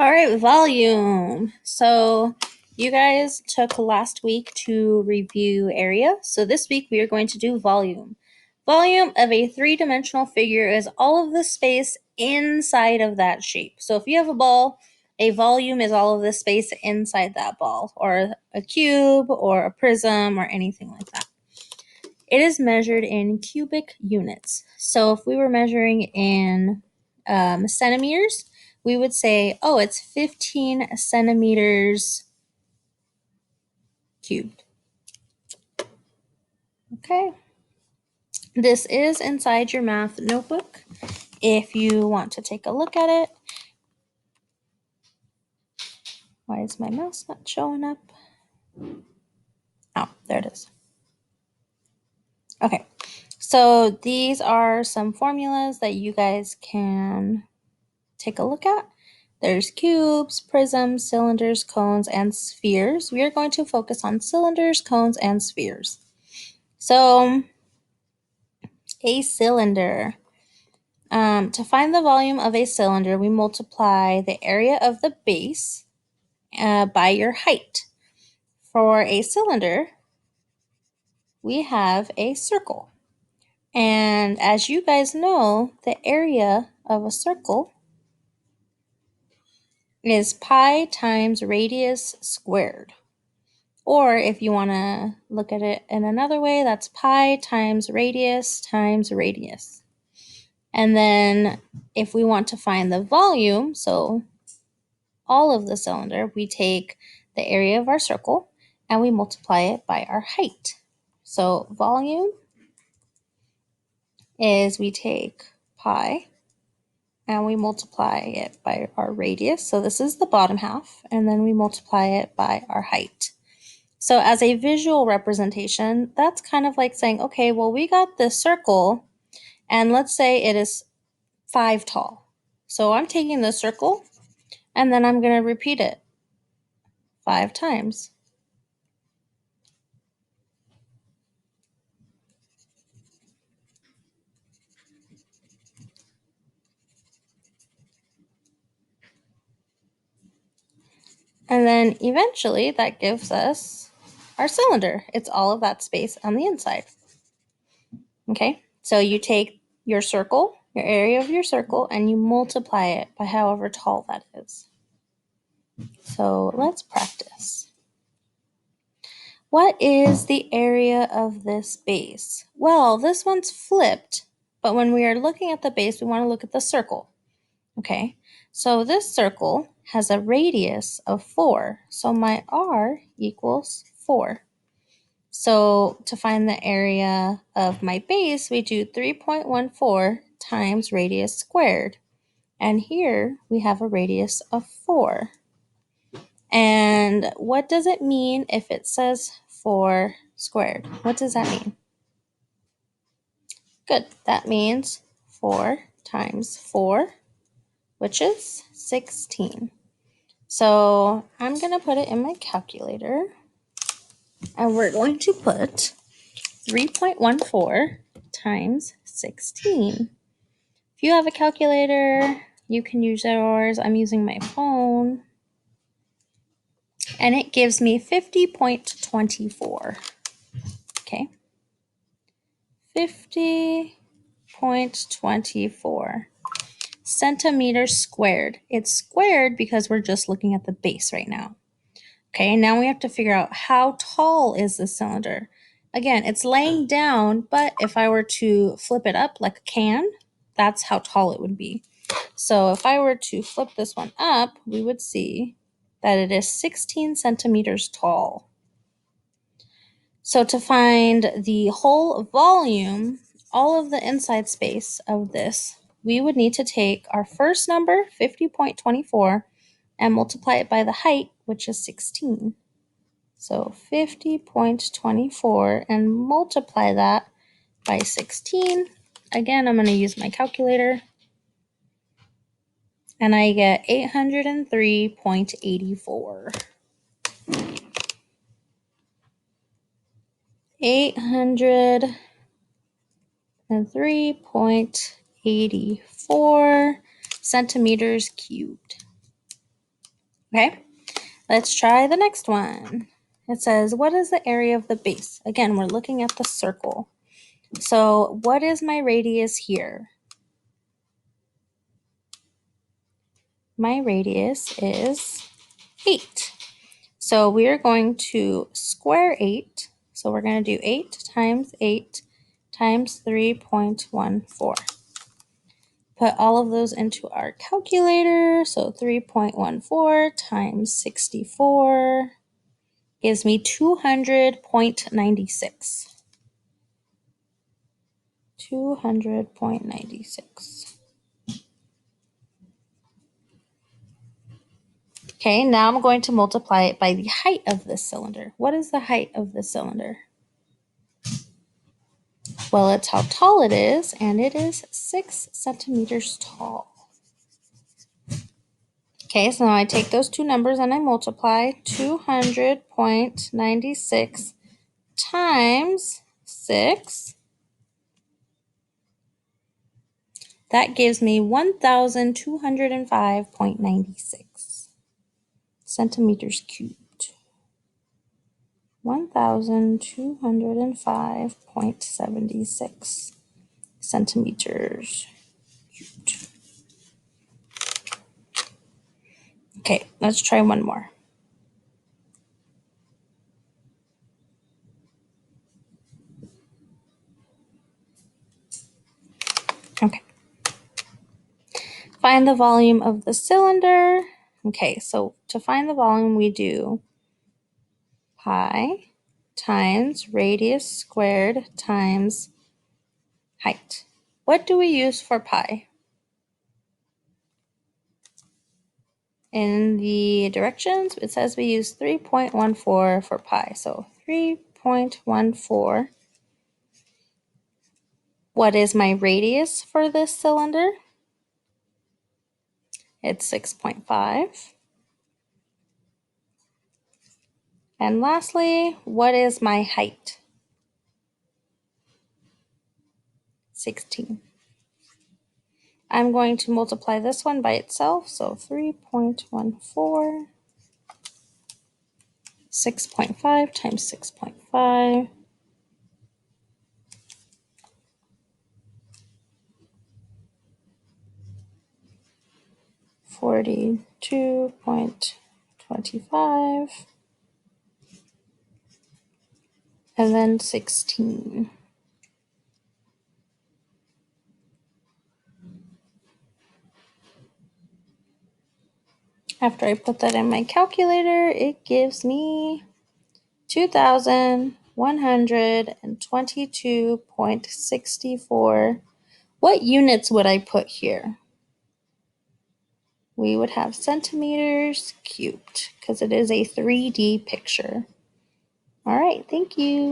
All right, volume. So you guys took last week to review area. So this week we are going to do volume. Volume of a three-dimensional figure is all of the space inside of that shape. So if you have a ball, a volume is all of the space inside that ball, or a cube, or a prism, or anything like that. It is measured in cubic units. So if we were measuring in centimeters, we would say, oh, it's 15 centimeters cubed. Okay. This is inside your math notebook if you want to take a look at it. Why is my mouse not showing up? Oh, there it is. Okay. So these are some formulas that you guys can take a look at. There's cubes, prisms, cylinders, cones, and spheres. We are going to focus on cylinders, cones, and spheres. So, a cylinder. To find the volume of a cylinder, we multiply the area of the base by your height. For a cylinder, we have a circle. And as you guys know, the area of a circle is pi times radius squared. Or if you want to look at it in another way, that's pi times radius. And then if we want to find the volume, so all of the cylinder, we take the area of our circle and we multiply it by our height. So volume is we take pi and we multiply it by our radius. So this is the bottom half, and then we multiply it by our height. So as a visual representation, that's kind of like saying, okay, well, we got this circle, and let's say it is 5 tall. So I'm taking the circle, and then I'm going to repeat it 5 times. And then eventually that gives us our cylinder. It's all of that space on the inside. Okay, so you take your circle, your area of your circle, and you multiply it by however tall that is. So let's practice. What is the area of this base? Well, this one's flipped, but when we are looking at the base, we want to look at the circle. Okay, so this circle has a radius of 4, so my R equals 4. So to find the area of my base, we do 3.14 times radius squared. And here we have a radius of 4. And what does it mean if it says 4 squared? What does that mean? Good. That means 4 times 4, which is 16. So I'm going to put it in my calculator. And we're going to put 3.14 times 16. If you have a calculator, you can use yours. I'm using my phone. And it gives me 50.24. Okay. 50.24 centimeters squared. It's squared because we're just looking at the base right now. Okay, now we have to figure out how tall is the cylinder. Again, it's laying down, but if I were to flip it up like a can, that's how tall it would be. So if I were to flip this one up, we would see that it is 16 centimeters tall. So to find the whole volume, all of the inside space of this, we would need to take our first number, 50.24, and multiply it by the height, which is 16. So 50.24 and multiply that by 16. Again, I'm going to use my calculator. And I get 803.84. 803.84 centimeters cubed. Okay, let's try the next one. It says, what is the area of the base? Again, we're looking at the circle. So what is my radius here? My radius is 8. So we are going to square 8. So we're going to do 8 times 3.14. Put all of those into our calculator. So 3.14 times 64 gives me 200.96. 200.96. Okay, now I'm going to multiply it by the height of this cylinder. What is the height of the cylinder? Well, it's how tall it is, and it is 6 centimeters tall. Okay, so now I take those two numbers and I multiply 200.96 times 6. That gives me 1,205.96 centimeters cubed. 1,205.76 centimeters cubed. Okay, let's try one more. Okay. Find the volume of the cylinder. Okay, so to find the volume, we do pi times radius squared times height. What do we use for pi? In the directions, it says we use 3.14 for pi. So 3.14. What is my radius for this cylinder? It's 6.5. And lastly, what is my height? 16. I'm going to multiply this one by itself. So 3.14, 6.5 times 6.5. 42.25, and then 16. After I put that in my calculator, it gives me 2,122.64. What units would I put here? We would have centimeters cubed because it is a 3D picture. All right, thank you.